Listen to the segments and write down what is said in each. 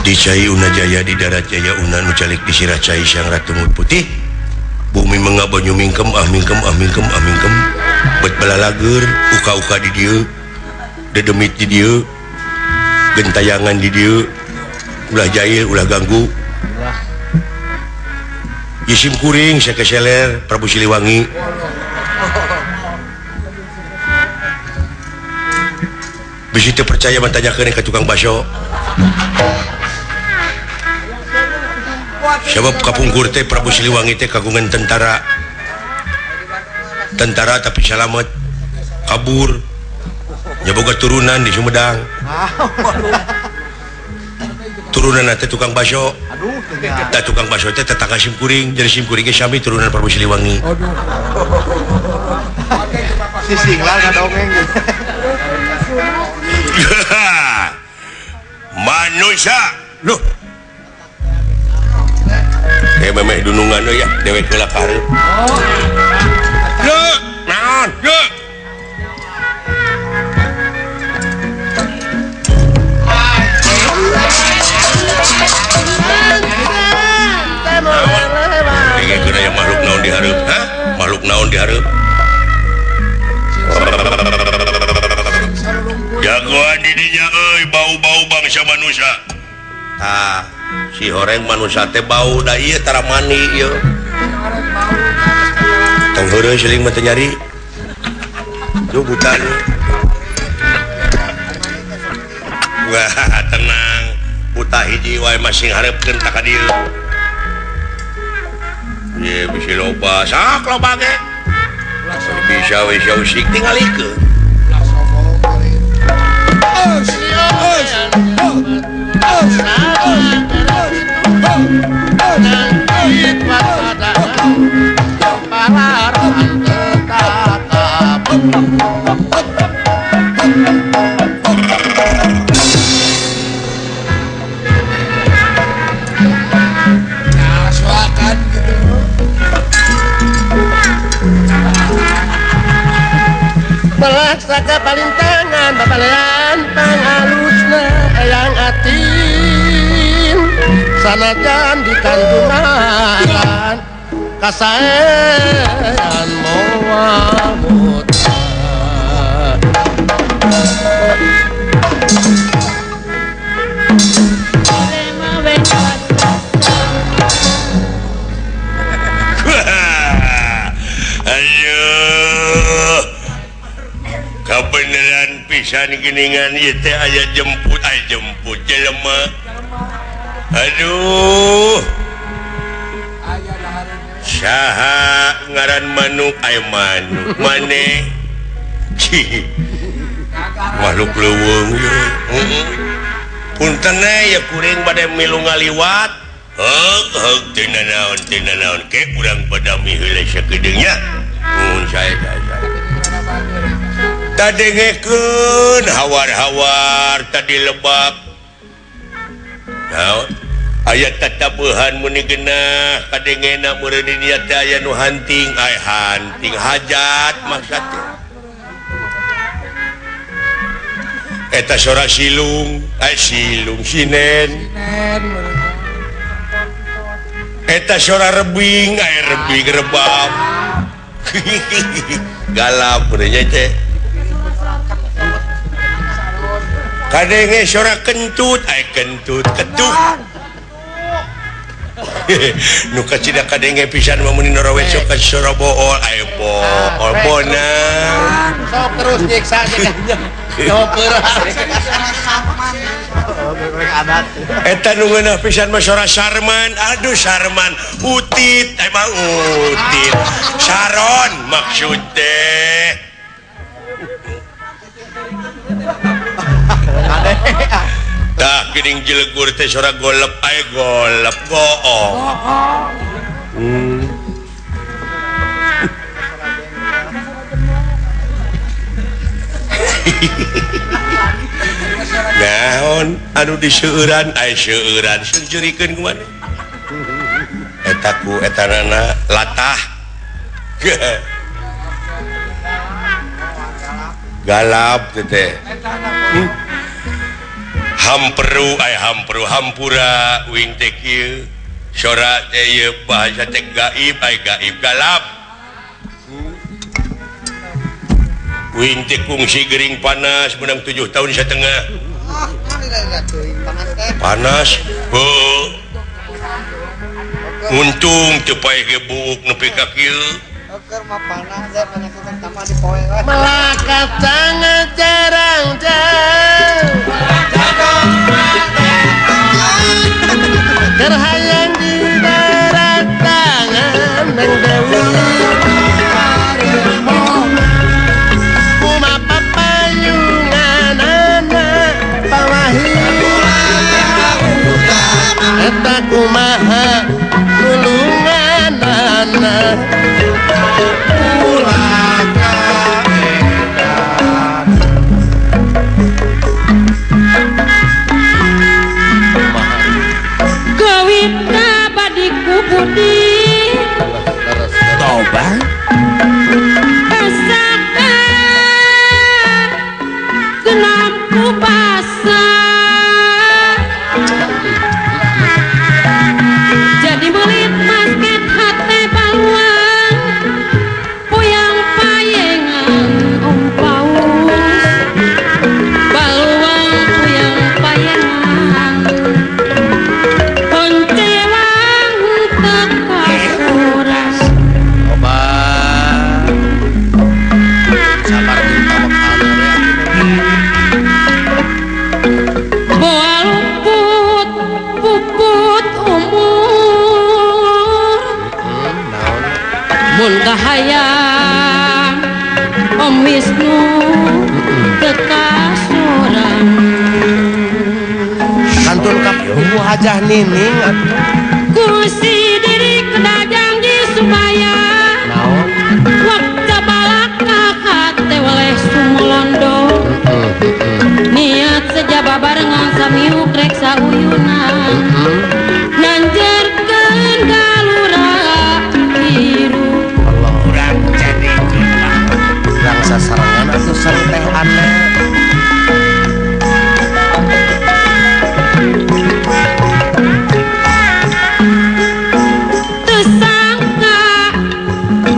di Cai Unajaya di darat Jaya Una nu calik di sirah Cai Sang Ratu Mut Putih bumi mengabanyu mingkem mingkem bet balalager uka-uka di dieu dedemit di dieu gentayangan di dieu ulah jahil ulah ganggu Yisim kuring sakeseler Prabu Siliwangi bisi teu percaya mantanyakeun ka tukang baso sebab kapungkur teh Prabu Siliwangi teh kagungan tentara tapi salamet kabur nyaboga turunan di Sumedang turunan teh tukang baso da tukang baso teh tetangga simkuring jadi simkuringnya sami turunan Prabu Siliwangi sisinglah ngadongeng manusia loh memeh dunungan ya dewek heula ka hareup naon Aya makhluk naon di hareup makhluk naon di hareup jagoan di dinya euy bau-bau bangsa manusia si horeng manusia teh bau da ieu tara mani ieu tong heureuy seuling mah teu nyari duh butan wah tenang buta hiji wae masing hareupeun ta ka dieu ye bisi loba sak loba ge bisa we usik tingalikeun Melaksaka palintangan babalean pangalusna eyang atin sanajan di kandungan kasaean moal muta kabeneran pisan geningan ieu teh aya jemput jelema aduh saha ngaran manuk aya manuk maneh makhluk leuweung punten ya kuring bade milu ngaliwat heug tina naon ke urang badami heula sakedeungnya mun sae tadengekeun hawar-hawar tadi lebak naon aya tatabeuhan muni geunah kadengena meureun dinya teh aya nu hunting hajat maksudna eta sora silung sinen eta sora rebing rebing rebab galap benernya teh kadenge sora kentut ketuk nu kacida kadenge pisan mah mun nora wecok ka sora bool aya bool bonang sok terus nyiksa nyoper eta nu ngeunah pisan mah sora Sarman aduh Sarman utit emang utit Saron maksud teh dah geuning jelegur teh sora golep aya golep goong naon anu diseueuran aya seueuran seujeurikeun kumaha eta ku etanana latah galap teh hampura wing teh kieu sora teh ieu bahasa teh gaib galap wing teh kungsi gering panas menang 7 tahun setengah panas untung teu paeh gebuk nepi ka kieu Melakat sangat jarang-jarang Gerhayang di darat tangan Neng Dewi Kuma papayungan anak pawahi Eta kumaha nulungan anak Hayang Om Wisnu kekasoran Kantun kapu hajah nining Kursi diri kedajang di supaya Waktu balak kakak teweleh sumolondo Niat sejaba barengan sami ukrek sauyunan Nanjerkeun galura biru sasarangan atau serteh aneh tersangka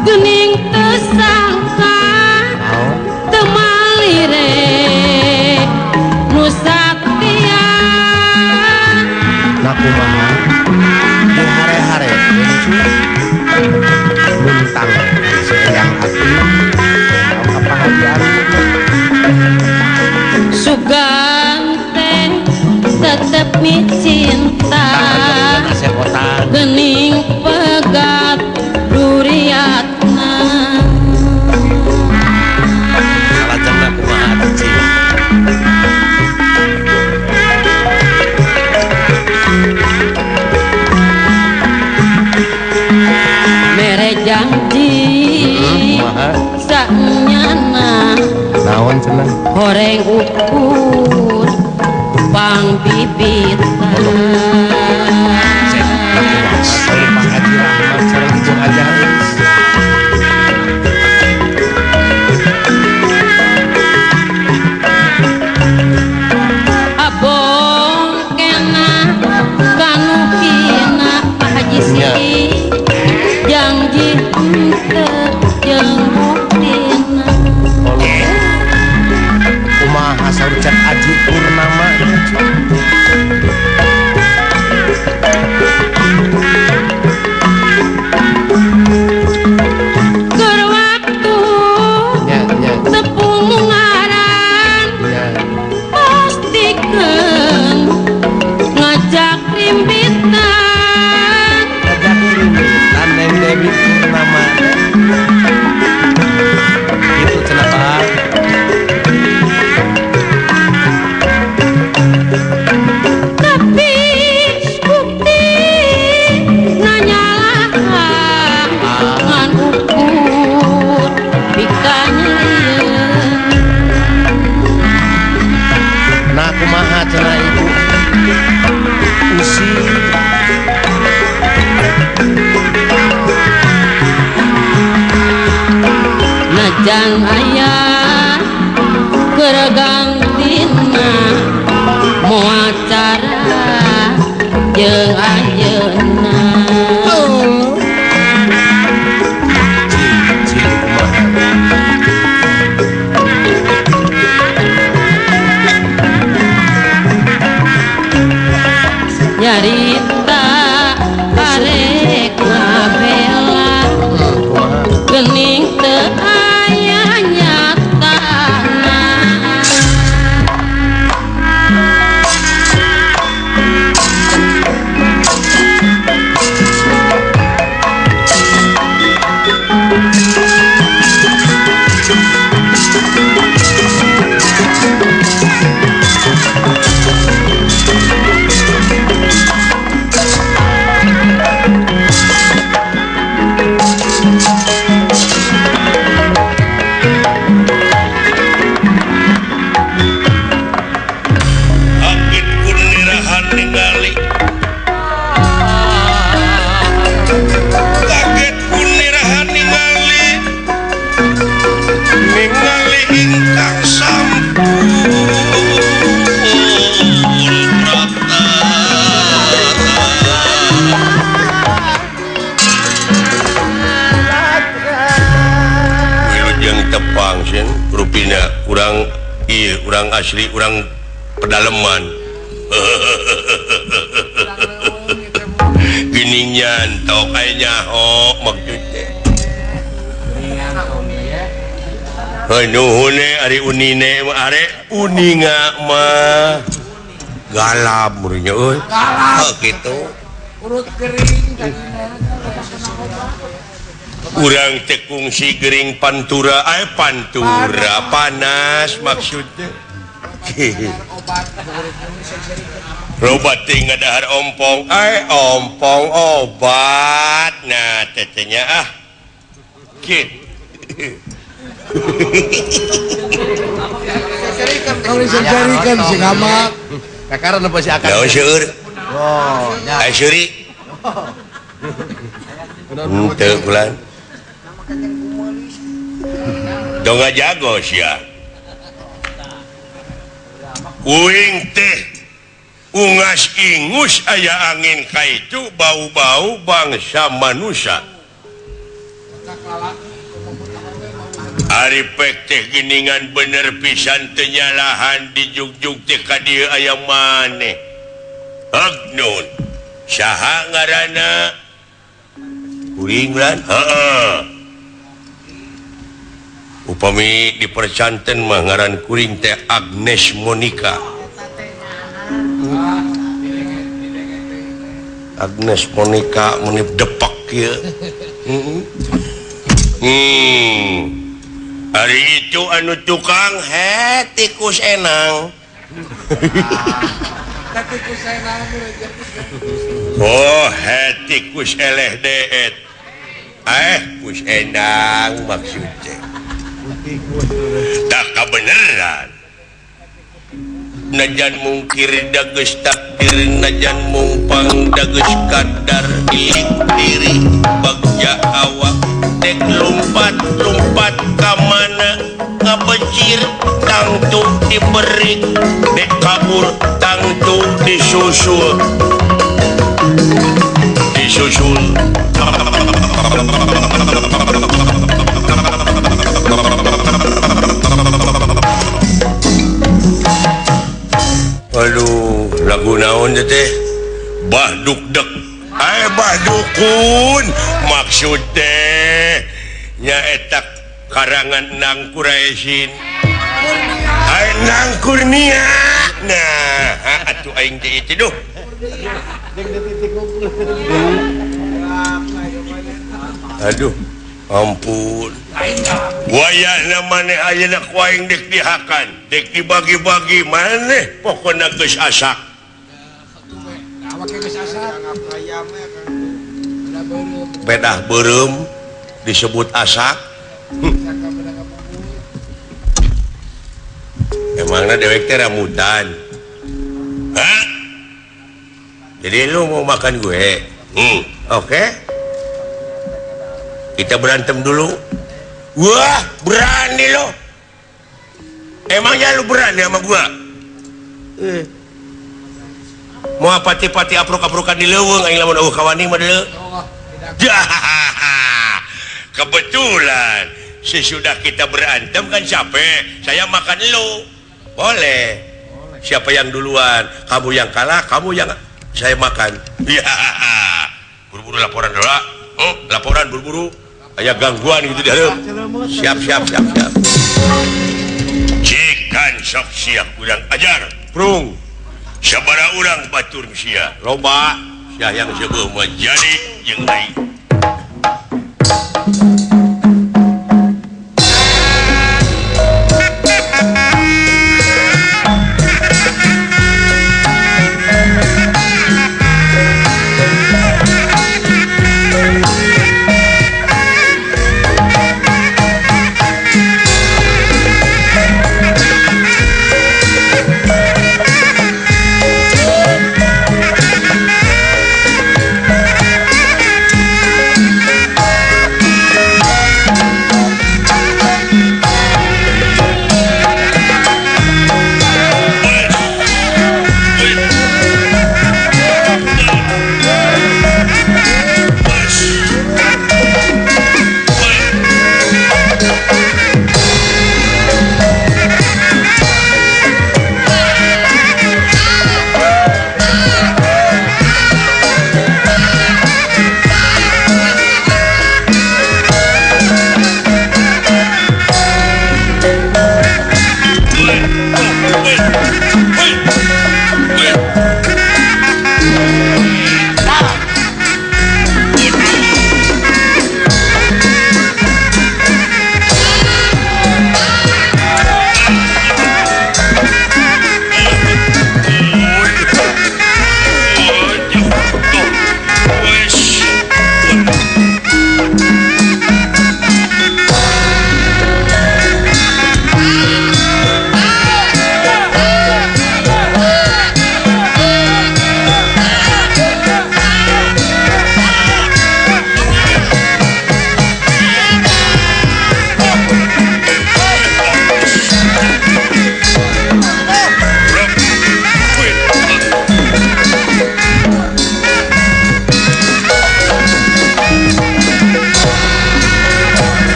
gening tersangka temalire nusatria nakumaha di hare-hare luntang sayang hati Sugante tetep mi cinta gening pegat duriatna salah cenah kumaha cing mere janji saknyana naon cenah horeng ukur pang bibitan Pak Haji Rahmat sareng Ijeng Ajaris abong kena kanukina Pak Haji Si janji henteu jeung buktina kumaha saucat Aji Purnama jeung ayeuna nyarita karek ngabela geuning teu aya nyatana Agit kunirahan ningali kaget kunirahan ningali ingkang sampun rata wilujeng tepang sin rupina urang ieu urang asli urang pedaleman geningan tau kayaknya maksudnya nuhune ari unine are uninga mah galap murinya euy kitu urut kering urang teh kungsi gering pantura pantura panas maksudnya obat tinggal dahar ompong ompong obat nah tetenya kit kalau disegarikan si ngamak kakaran apa si akar naon seueur seuri teu bulan dong jago sia uing teh ungas ingus aya angin kaitu bau-bau bangsa manusia ari pek teh geningan bener pisan teu nyalahan di jugjug teh ka dieu aya maneh Agnon saha ngaranna uing lan upami dipercanten mah ngaran kuring teh Agnes Monica Agnes Monica menip depak kieu hari itu anu tukang tikus enang tikus eleh deet kus enang maksudnya tak kebenaran najan mungkir dages takdir najan mumpang dages kadar ilik diri bagja awak dek lompat kamana ngabecir tangtu diberi dek kabur tangtu disusul aduh lagu naon teh bahdukdek bahdukun maksud teh nyaeta karangan Nang Quraisyin Nang Kurnia nah atuh aing teh itu duh aduh ampun wayahna maneh ayeuna ku aing dek dihakan dek dibagi-bagi maneh pokona geus asak pedah beureum disebut asak emangna dewek teh rambutan jadi lu mau makan gue oke kita berantem dulu. Wah berani lo, emangnya lu berani sama gua? mau pati-pati aprok-aprokan di leuweung aing lamun eueuh kawani mah deuleu. Kebetulan sesudah kita berantem kan capek, saya makan lu. Boleh. Siapa yang duluan? Kamu yang kalah, kamu yang saya makan. Ya. Buru-buru laporan dulu. Laporan buru-buru. Aya gangguan gitu di hareup. Siap. Cikan sok siap urang ajar. Prung. Sabaraha urang batur sia. Loba. Sia yang sebeuh mah jadi jeung lain.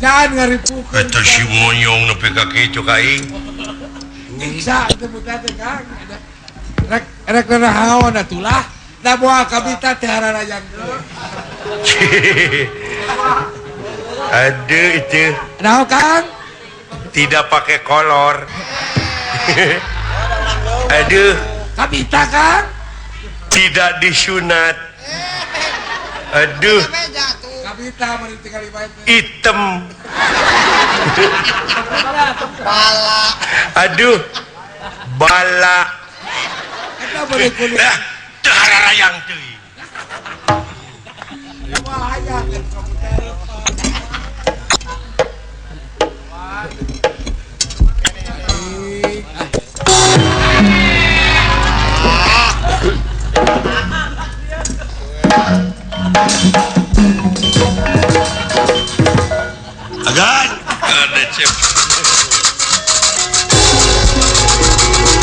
Jangan ngaripukeun. Eta si monyong nepi ka kitu ka aing. Nyiksa teu buta teh Kang. Rek narahaon atulah. Da moal kabita teh hararayangkeun. Aduh itu Naon Kang? tidak pakai kolor. Aduh, Kabita Kang? tidak disunat. Aduh, Kabita meureun tinggal ibae. hitam. Aduh, bala. Eta beuneu kulit. Teu hararayang teuing. Moal hayang kan kabita. Agan, ada cep.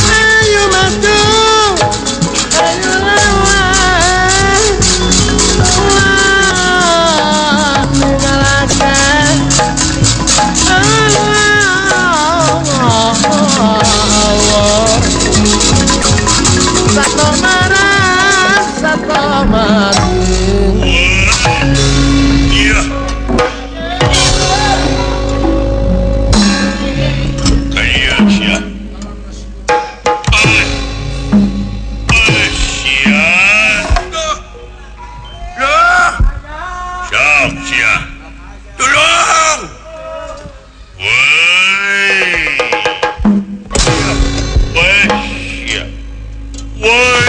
Ayo matu, ayo lawan, mengalahkan satu marah, satu mati. Iya. Kayak sia. Sia. Loh. Siap sia. Tolong. Woi. Woi sia. Woi.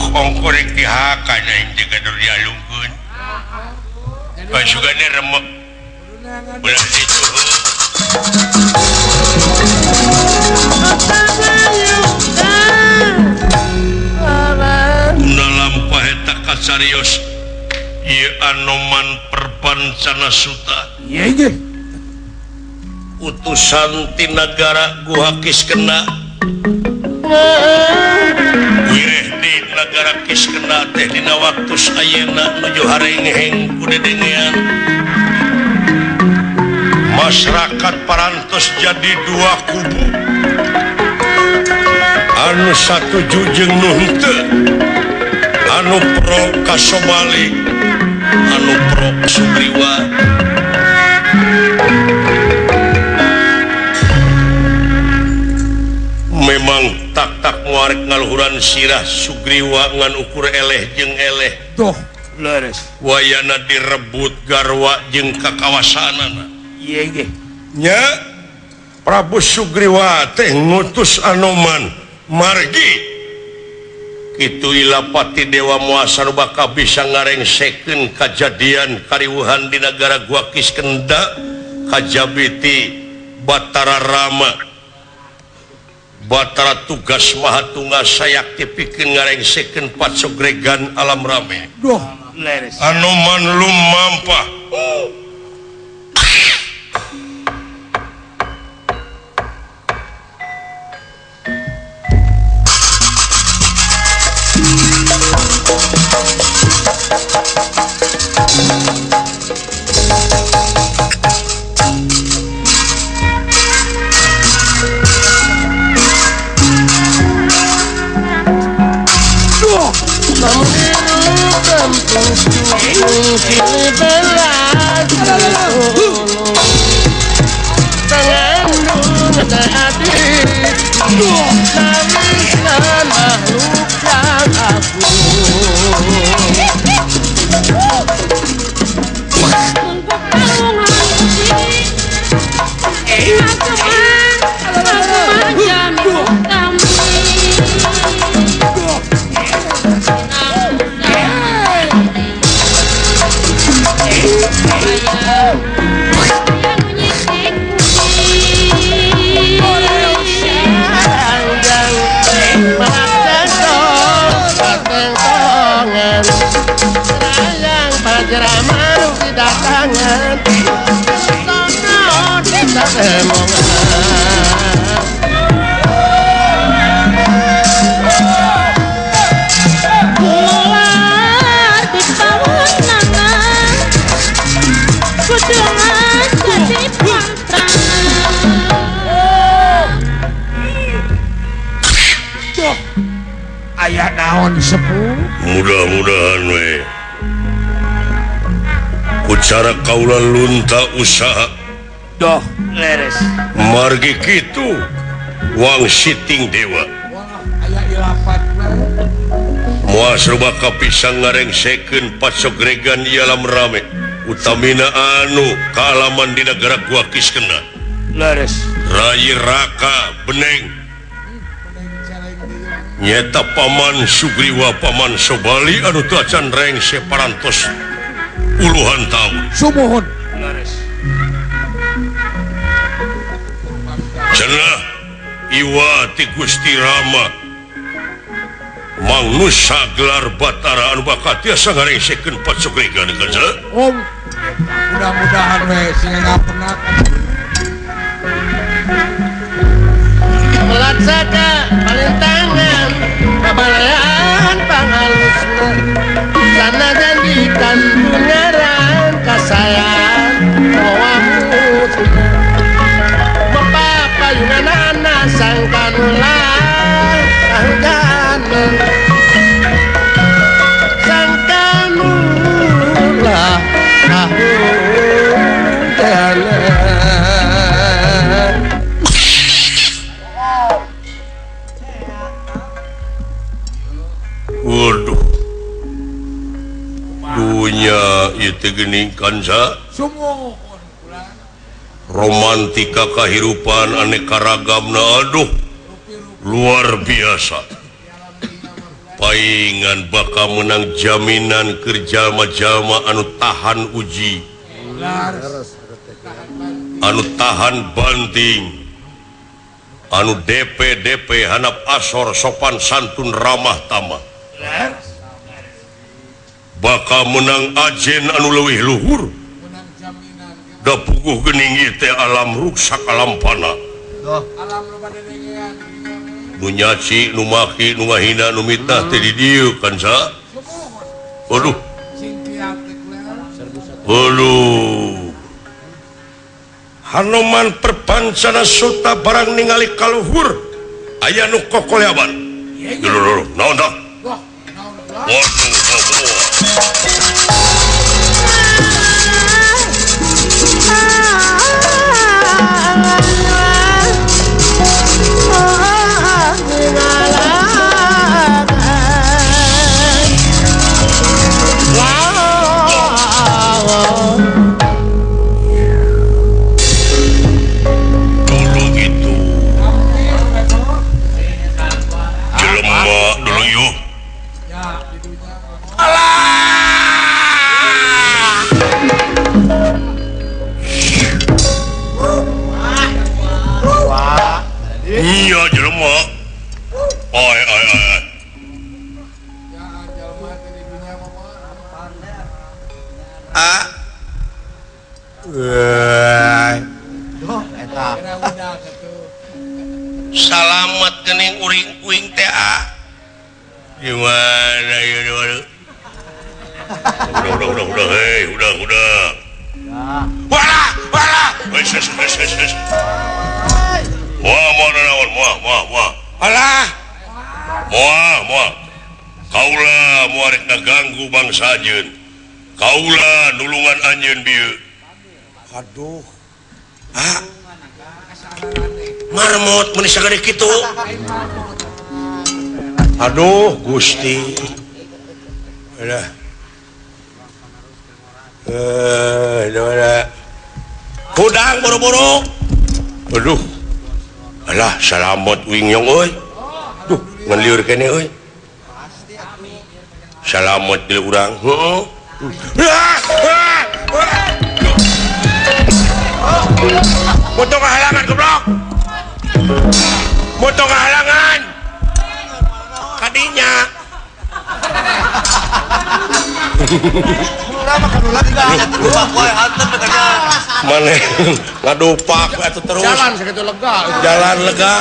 Ongkorek dihakan yang jaga dialungkeun. Pasugana remek. Belah itu. Nalampah eta kasarios ieu Anoman Perpancana Suta. Iya. Utusan ti nagara Guhakis-kena. Wireh di negara Kiskena teh dina waktu ayeuna nuju harengheng kudedengean. Masyarakat parantos jadi dua kubu. Anu satuju jeung nu henteu. Anu pro ka Somali, anu pro ka Sugriwa. Memang tak muarek ngaluhuran sirah Sugriwa ngan ukur eleh jeung eleh. Tuh, leres. Wayana direbut garwa jeung kakawasanana. Iya ge. Nya Prabu Sugriwa teh ngutus Anoman margi. Kitu ilapati Dewa Muasa nu bakal bisa ngarengsekeun kajadian kariwuhan di negara Guhakis-kenda kajabiti Batara Rama. Batara tugas Mahatunggal sayakti pikeun ngarengsekeun pacogregan alam rame. Duh, leres. Anoman lumampah. Makan datangan sono ditademongan Mular di pawenangan Kudengan jadi pantrangan Aya naon sepuh mudah-mudahan we ku cara kaula lunta usaha doh leres margi kitu wang siting dewa wah aya ilafat moal serba kapisang ngarengsekeun pasogregan di alam rame utamina anu kaalaman di negara gua kiskena leres Rai Raka Beneng nyata paman Sugriwa paman Sobali anu teu acan rengse parantos puluhan tahun sumuhun leres cenah iwa ti Gusti Rama Mang Nusa gelar Batara anu bakat tiasa ngarengsekeun pasogregan geus om mudah-mudahan we sing ngapernah melaksaka palintangan kabalean pangalusna sana janjikan tungaran kasayan mawamus mapapayunganana sangkanulah sangkanan sangkanulah kahudanan waduh dunya ieu geuning kanca sumuhun romantika kahirupan aneka ragamna aduh luar biasa paingan bakal menang jaminan kerja majama anu tahan uji anu tahan banting anu DP hanap asor sopan santun ramah tamah bakal menang ajen anu leuwih luhur da puguh geuning ieu teh alam ruksak alam pana alam nu bade dengean nu nyaci nu maki nu ngahina nu mitnah teh di dieu kanca waduh sing tiap teh kulean waduh Hanoman perpancana sulta barang ningali kaluhur aya nu kokoleaban lho naon tah wah naon ulah waduh dulu gitu jelema dulu yuk ya di dunia iya jelema ai ya jalma teh di dunia mah kira udah gitu salamet geuning uring kuing teh gimana ya udah hei udah wala wes wah naon wah alah moal kaula moal rek ngaganggu bangsa ajeun kaula nulungan anjeun bieu aduh marmot mun sagede kitu aduh Gusti udah hudang boro-boro aduh alah salamet uing nyong euy duh ngan lieur kene euy salamet di urang heeh moto kehalangan goblok moto kehalangan kadinya mana ngadupak atuh terus jalan segitu lega jalan lega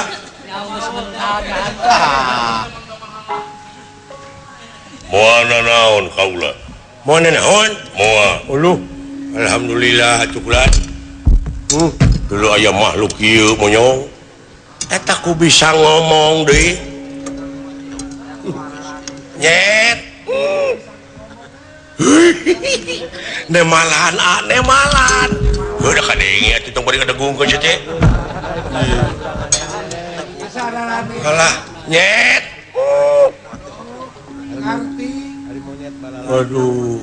moana naon kaula moana naon moa uluh alhamdulillah cuklat dulu aya makhluk ieu monyong eta ku bisa ngomong deui nyet nemalan nemalan udah kadenge atuh tong bari kadegung ke cece kalah nyet aduh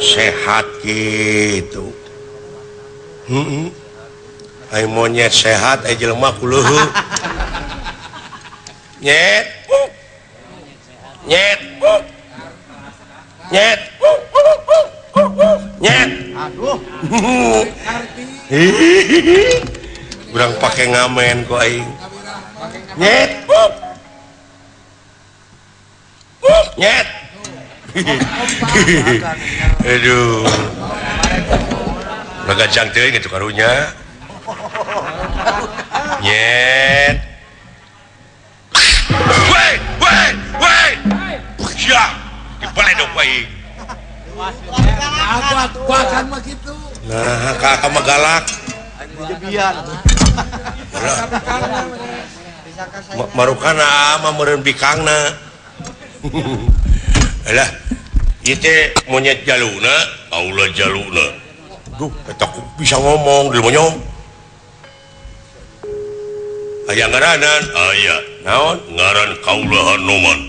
sehat gitu ai monyet sehat ai jelema kuleuh nyet nyet nyet nyet aduh urang pake ngamen kok aing nyet nyet aduh ngagajang teuing itu karunya nyet weh ya dibalik dong baik aku akan begitu nah kakak mah galak marukana mah meureun bikangna alah ieu teh monyet jaluna kaula jaluna duh eta ku bisa ngomong deui monyong aya ngaranan aya naon ngaran kaula Hanoman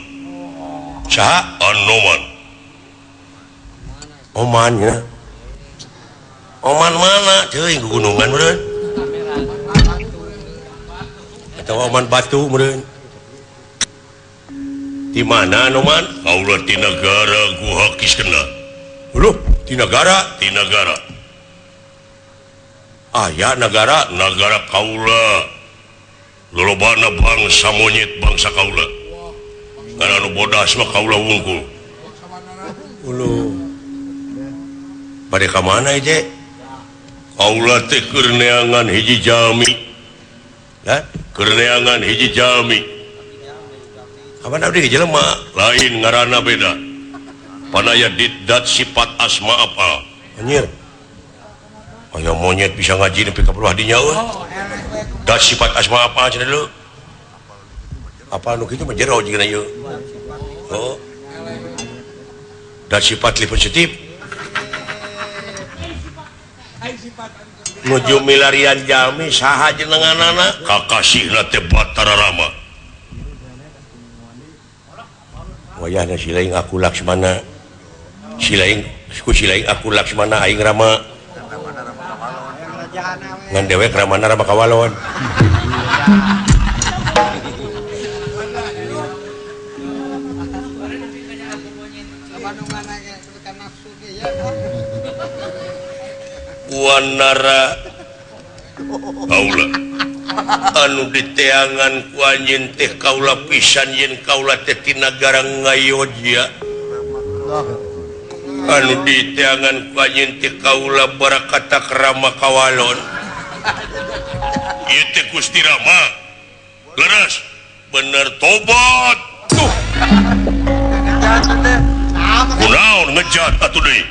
saha Hanoman oman ya oman mana ceuing ke gunungan meureun atawa oman batu meureun di mana Hanoman kaula ti nagara Guha Kiskenauluh ti nagara aya nagara kaula lolobana bangsa monyet bangsa kaula karena nu bodas mah kaula wungkul ulu bade ka mana ieu kaula teh keur neangan hiji jalmi ya keur neangan hiji jalmi kapan abdi jelema lain ngaranna beda panaya diddat sifat asma apa anjir aya monyet bisa ngaji nepi ka peruah dinya euy dat sifat asma apa cenah dulu apa anu kitu mah jero jeung ieu oh dat sifat li positif nuju milarian jalmi saha jenenganana kakasihna teh Batara Rama wayahna silaing aku Laksmana silaing aku Laksmana aing Rama ngan dewek Ramana Rama Kawalon wanara kaula anu diteangan ku anjeun teh kaula pisan yen kaula teh ti nagara Ngayogya anu diteangan ku anjeun teh kaula barakata Rama Kawalon ieu teh Gusti Rama leres bener tobat tuh kunaon ngejat atuh deui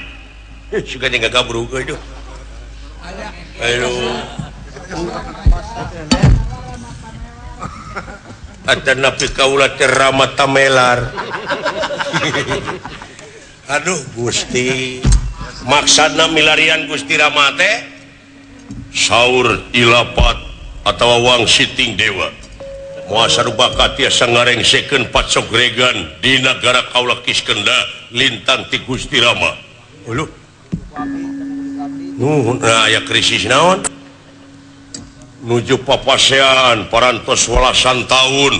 suka nya gabru euy duh ayo atanapi kaula teh Rama Tamelar aduh Gusti maksudna milarian Gusti Rama teh saur ilapat atawa wang siting dewa moal sarupakat tiasa ngarengsekeun patsogregan di nagara kaula Kiskenda lintang ti Gusti Rama uluh nah aya krisis naon nuju papasean parantos 12 tahun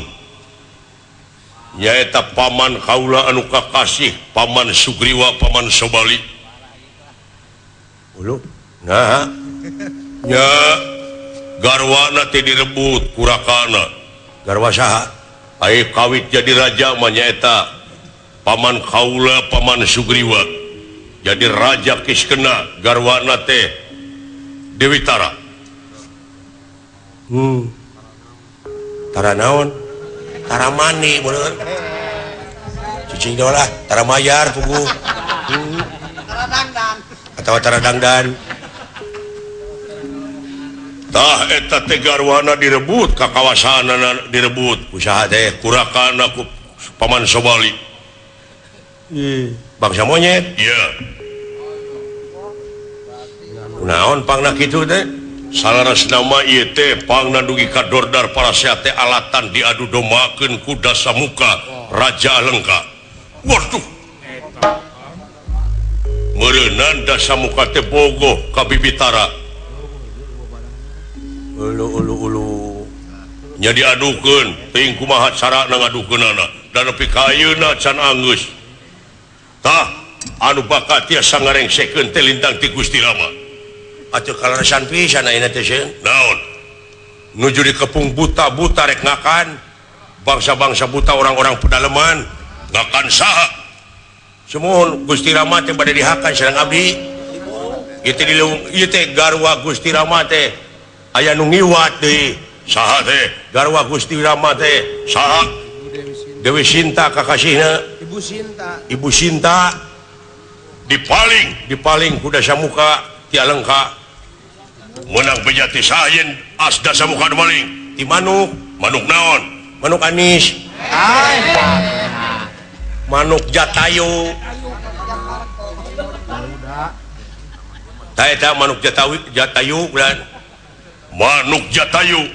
nyaeta paman kaula anu kakasih paman Sugriwa paman Sobali uluh nah nya garwana teh direbut kurakana garwa saha ai kawit jadi raja mah nyaeta Paman Kaula Paman Sugriwa jadi Raja Kiskena garwana teh Dewi Tara. Tara naon? Tara mani bener. Cicing lah Tara mayar pugu. Tara dangdan. Atau Tara dangdan. Tah eta teh garwana direbut ka kawasanana direbut usaha teh kurakana ku Paman Sobali. Bangsa monyet. Iya. Naon pangna kitu teh? Salarasna mah ieu teh pangna dugi ka Dordar Parasea teh alatan diadu dombakeun ku Dasamuka Raja Alengka. Waduh. Meureunan Dasamuka teh bogoh ka Bibitara. Ulu nya diadukeun teuing kumaha carana ngadukeunana dan nepi ka ayeuna can anggeus. Tah anu bakat tiasa ngarengsekeun teh lintang ti Gusti Rama. Atuh kaleresan pisan ayeuna teh sieun. Naon? Nuju di kepung buta-buta rek ngakan. Bangsa-bangsa buta orang-orang pedalaman ngakan saha? Semohon Gusti Rama teh bade dihakan sareng abdi. Ieu teh garwa Gusti Rama teh aya nu ngiwat deui. Saha teh? Garwa Gusti Rama teh saha? Dewi Sinta kakasihna. Ibu Sinta dipaling ku Dasamuka ti Alengka. Menang bejati sayen as Dasamuka dipaling ti manuk naon? Manuk anis. Manuk Jatayu. Tah eta manuk Jatayu bulan. Manuk Jatayu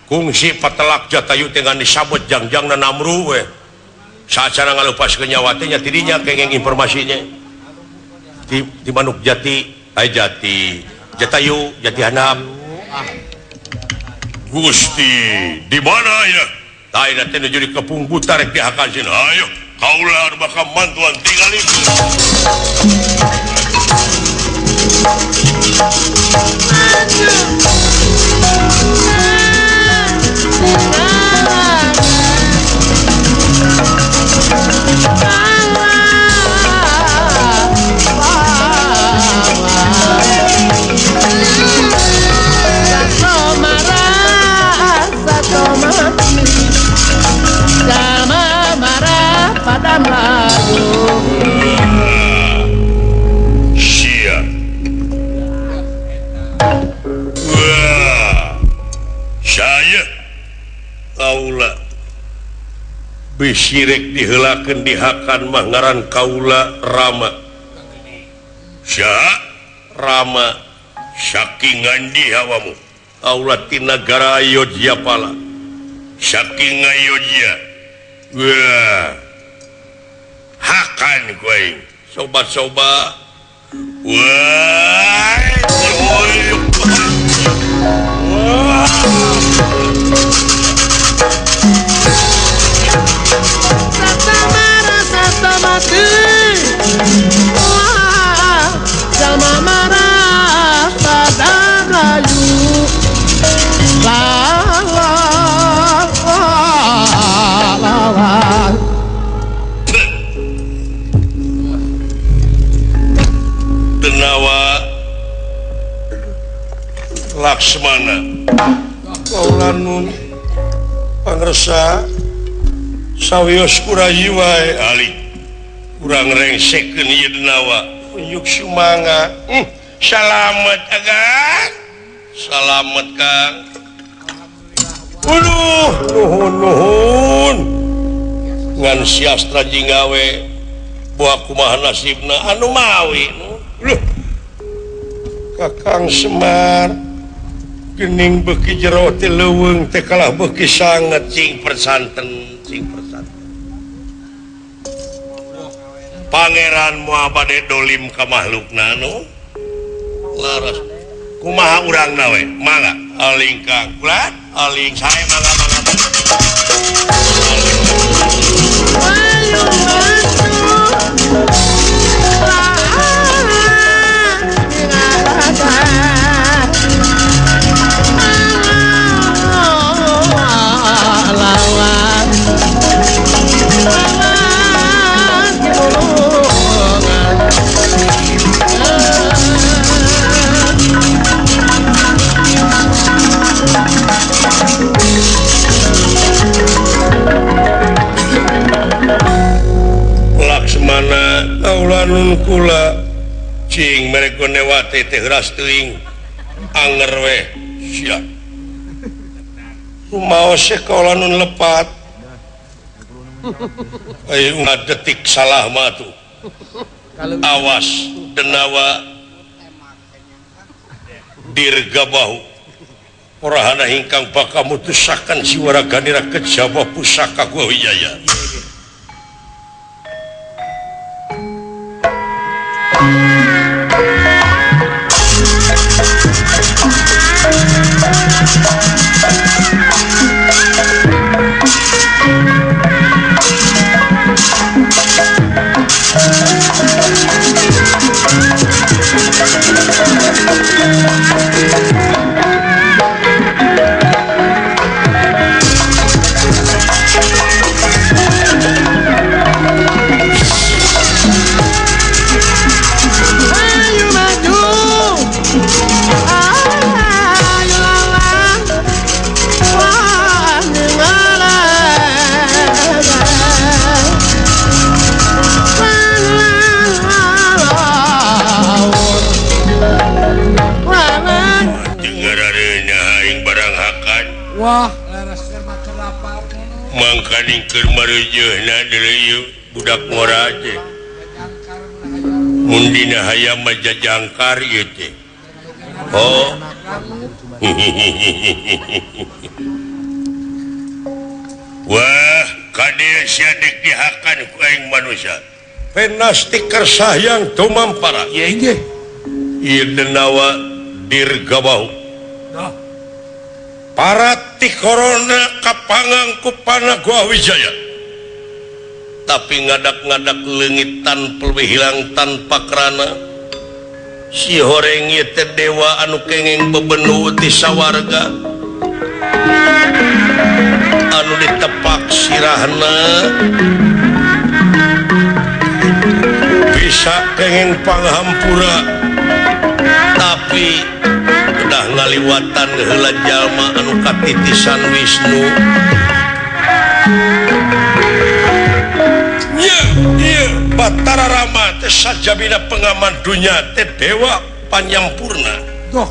kungsi patelak Jatayu teh ngan disabet jangjangna Namru we. Sacara ngalupaskeun nyawa teh nya tidinya kengeng informasinya. Di manuk Jati, Jatayu, Jati Handap. Gusti, di mana ya? Tah ina teh nuju di kepung buta rek dihakansin. Ayo, kaula bakal mantuan tinggal itu. Bisirek dihelakeun dihakan mah ngaran kaula Rama. Sya Rama saking ngandi hawamu? Kaula ti nagara Ayodhya pala. Saking Ayodhya. Wah. Hakan ku aing. Sobat-sobat. Wah. Sama marah pada rayu Denawa Laksmana kaula nun pangresa sawios kurayi wae ali kurang rengsekeun ieu Denawa yuk sumanga. Salamet agan. Salamet Kang. Nuhun ngan siastra jinggawe buah kumaha nasibna anu mawi. Kakang Semar gening beuki jero teh leuweung teh kalah beuki sanget cing persanten. Pangeran moal bade dolim ka makhlukna anu laras kumaha urangna we mangga aling Kang kulat aling sae mangga kaulanun kula cing mereka newate teh ras teuing anger we sia kumaha se kaulanun lepat ayo ngadetik salah mah tuh awas denawa dirgabahu porahana hingkang bakal mutusakan siwaraganira kejabah pusaka gua wijaya wah laras keur makan lapar mangkaning keur mareujeuhna deuleu budak ngora teh mun dina hayam mah jajangkar ieu teh oh wah kadeu sia dek dihakan ku aing manusia penastik kersah yang tumampara inggih ieu denawa dirgabahu para tikorona kapangang ku Panagua Wijaya tapi ngadak-ngadak leungit tanpa hilang tanpa kerana si horeng ieu teh dewa anu kengeng bebenuh ti sawarga anu ditepak sirahna bisa kengeng panghampura tapi udah ngaliwatan heula jalma anu katitisan Wisnu nya ieu Batara Rama teh sajabina pengaman dunya teh dewa panyampurna doh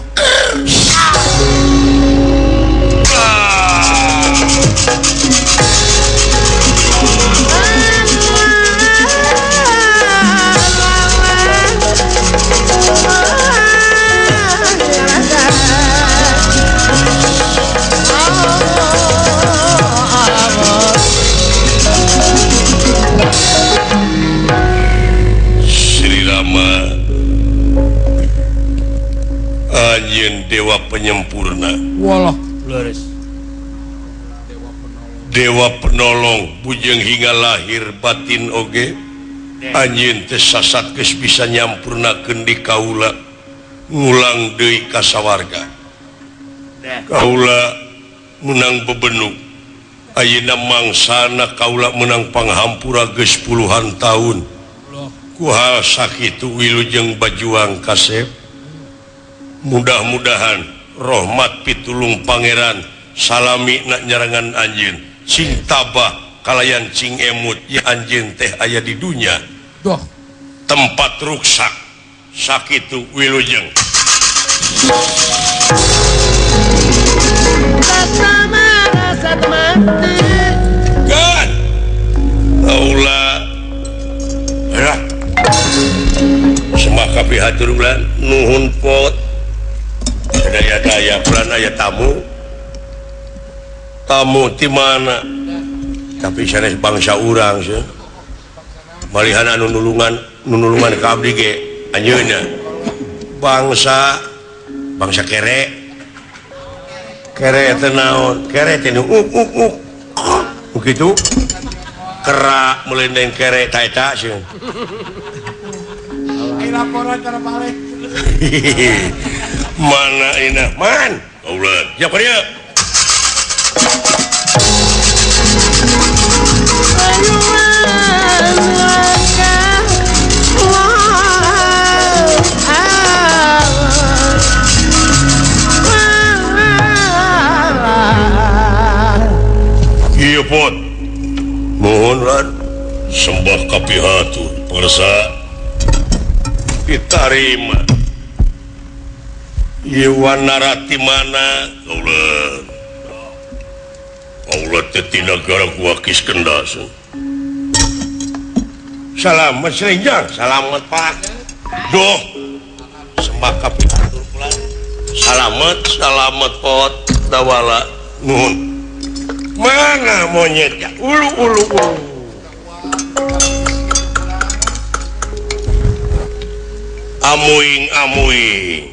anjeun dewa penyempurna walah leres dewa penolong bujeng hingga lahir batin oge anjeun teh sasat geus bisa nyampurnakeun di kaula ngulang deui ka sawarga kaula menang bebenuk ayeuna mangsana kaula menang panghampura geus puluhan tahun ku hal sakitu wilujeng bajuang kasep mudah-mudahan rahmat pitulung pangeran salami nak nyarangan anjeun cing tabah kalayan cing emut ya anjeun teh aya di dunya doh tempat ruksak sakitu wilujeng gan aula lah semaka pihatur ulan nuhun pot daya-daya bulan aya tamu di mana tapi sanes bangsa urang sih malihan anu nulungan ka abdi ge anjeunna bangsa kere teh naon kere teh kitu kerak melendeng kere ta eta sih ai laporan kana balik mana ina man ulah ya dia iya pot mohon ran sembah kapihatur persa diterima Iwan narati mana Allah teti negara gua kis kendas selamat selenjang selamat Pak doh sembaka pitur pulang selamat pot dawala nuhun mana monyetnya ulu amuing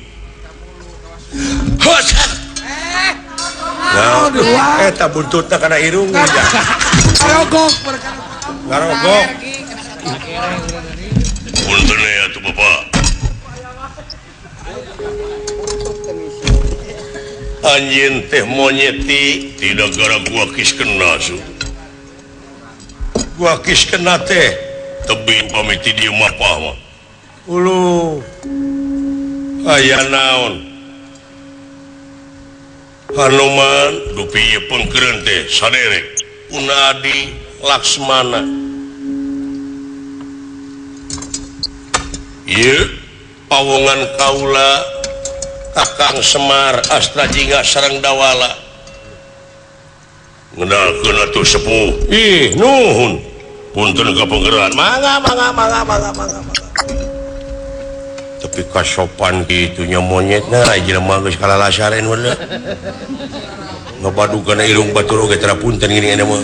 eta buntutna kana irung Ngarogok ngarogok punten ya tuh Bapak anjeun teh monyeti di negara gua kiskena gua kiskena teh tebing pamiti di mapah mah ulu aya naon Hanuman dupi pengkeureun teh saderek Unadi Laksmana ieu pawongan kaula Kakang Semar Astra Jingga sareng Dawala ngendalkeun atuh sepuh ih nuhun punten kapenggeran mangga tapi kasopan gitunya monyetna aja mah geus kalalasaren we ngabadugan irung batur oge tara punten gini ena mah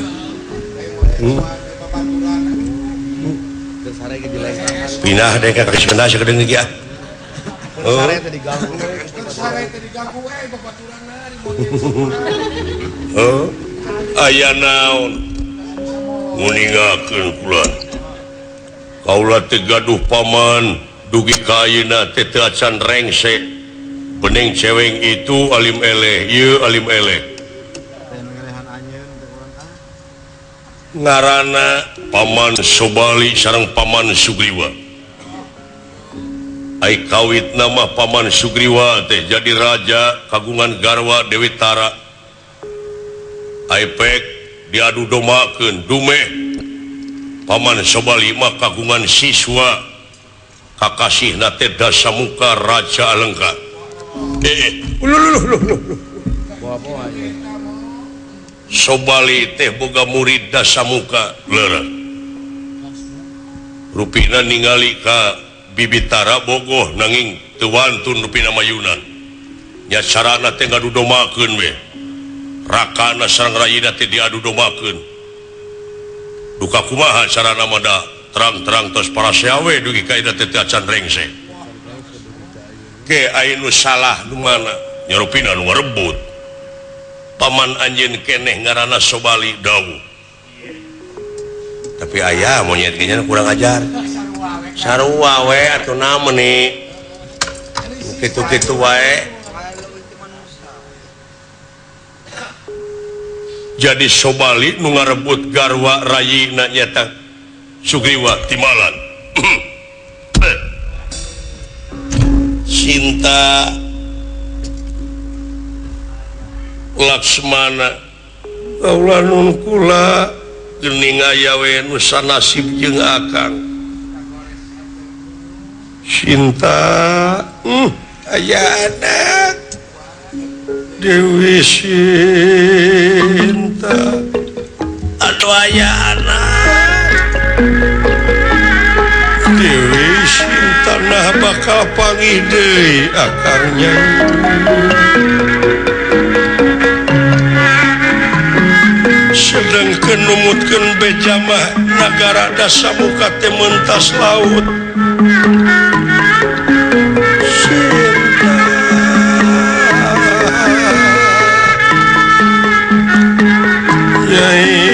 pindah deh ka kisna sakedeung ge aya naon nguningakeun kula kaula teh gaduh paman dugi kayeuna teh teu acan rengse bening ceweng itu alim eleh ieu alim eleh ngaranna Paman Sobali sareng Paman Sugriwa ai kawit nama Paman Sugriwa teh jadi raja kagungan garwa Dewi Tara ai pek diadu domakeun dumeh Paman Sobali mah kagungan siswa kakasihna teh Dasamuka Raja Alengka Sobali teh boga murid Dasamuka leureuh rupina ningali ka Bibitara bogoh nanging teu wantun rupina mayunan nya carana teh ngadu domakeun we rakana sareng rayina teh diadu domakeun duka kumaha carana mah terang-terang tos para seawe dugi kaida teh acan rengse ke anu salah nu mana nyarupina nu ngarebut paman anjeun keneh ngaranna Sobali dawuh tapi aya monyet ge nya kurang ajar sarua we atuh naon ni kitu-kitu wae jadi Sobali nu ngarebut garwa rayina nyata Sugriwa Timalan Sinta Laksmana kaula nun kula geuning aya we nu sanasib jeung akang Sinta aya anak Dewi Sinta atuh aya anak Dewi Sinta nah bakal panggih deui akangnya sedangkeun numutkeun beja mah nagara Dasamuka teh mentas laut Sinta Nyai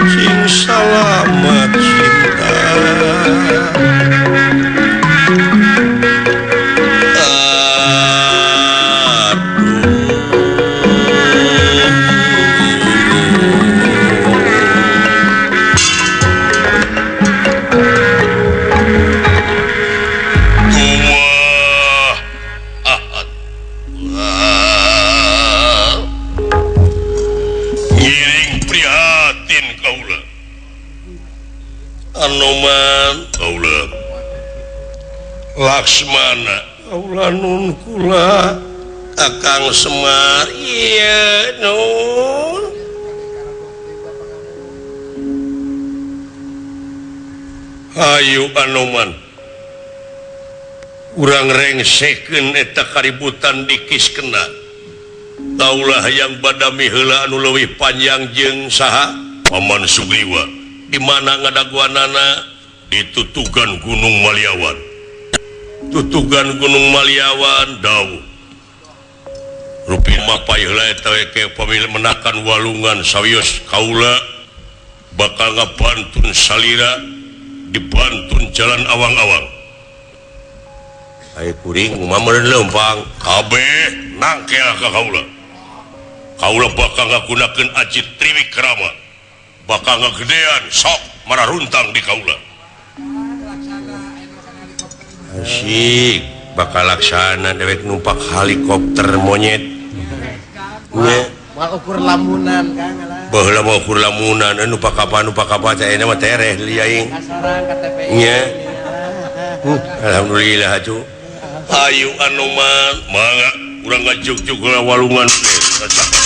cing salamat Sinta Laksmana ulah nun kula Kakang Semar iya nun ayo Anoman urang rengseken eta kaributan dikis kena taulah yang badami heula anu leuwih panjang jeung saha Paman Sugriwa di mana ngadaguanana di Tutugan Gunung Maliawan. Tutugan Gunung Maliawan dawuh rupi mapai heula eta ke pamilih menakan walungan sawios kaula bakal ngabantun salira dibantun jalan awang-awang. Aya kuring mameureun leumpang kabeh nangkel ka kaula. Kaula bakal ngagunakeun aji triwikrama. Bakal ngagedean sok mararuntang di kaula. Asik bakal laksana dewek numpak helikopter monyet. Nya Mau ukur lamunan Kang lah. baheula mah ukur lamunan numpak kapal teh mah tereh liaing. Kasaran KTP. Nya alhamdulillah atuh. Ayu Anoman mangga urang ngajuk-juk walungan teh.